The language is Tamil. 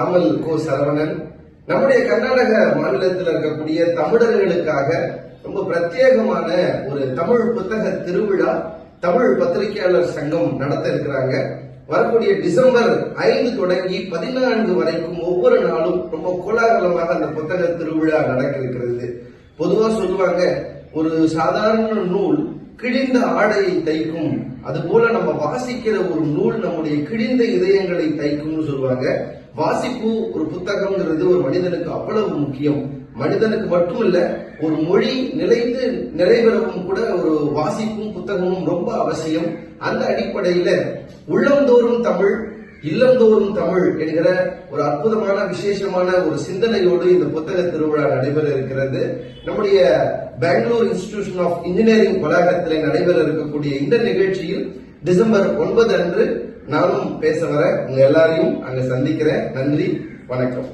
நாமல் கோ சரவணன். நம்முடைய கர்நாடக மாநிலத்தில் இருக்கக்கூடிய தமிழர்களுக்காக ரொம்ப பிரத்யேகமான ஒரு தமிழ் புத்தக திருவிழா தமிழ் பத்திரிகையாளர் சங்கம் நடத்த இருக்கிறாங்க. வரக்கூடிய டிசம்பர் 5 தொடங்கி 14 வரைக்கும் ஒவ்வொரு நாளும் ரொம்ப கோலாகலமாக அந்த புத்தக திருவிழா நடக்க இருக்கிறது. பொதுவா சொல்லுவாங்க, ஒரு சாதாரண நூல் கிழிந்த ஆடையை தைக்கும், அது போல நம்ம வாசிக்கிற ஒரு நூல் நம்முடைய கிழிந்த இதயங்களை தைக்கும்னு சொல்லுவாங்க. வாசிப்பு, ஒரு புத்தகம்ங்கிறது ஒரு மனிதனுக்கு அவ்வளவு முக்கியம். மனிதனுக்கு மட்டும் இல்ல, ஒரு மொழி நிலைத்து நிறைவேறவும் கூட ஒரு வாசிப்பும் புத்தகமும் ரொம்ப அவசியம். அந்த அடிப்படையில உள்ளந்தோறும் தமிழ் இல்லந்தோறும் தமிழ் என்கிற ஒரு அற்புதமான விசேஷமான ஒரு சிந்தனையோடு இந்த புத்தக திருவிழா நடைபெற இருக்கிறது. நம்முடைய பெங்களூர் இன்ஸ்டிடியூஷன் ஆஃப் இன்ஜினியரிங் வளாகத்தில் நடைபெற இருக்கக்கூடிய இந்த நிகழ்ச்சியில் டிசம்பர் 9 அன்று நானும் பேச வர உங்க எல்லாரையும் அங்க சந்திக்கிறேன். நன்றி, வணக்கம்.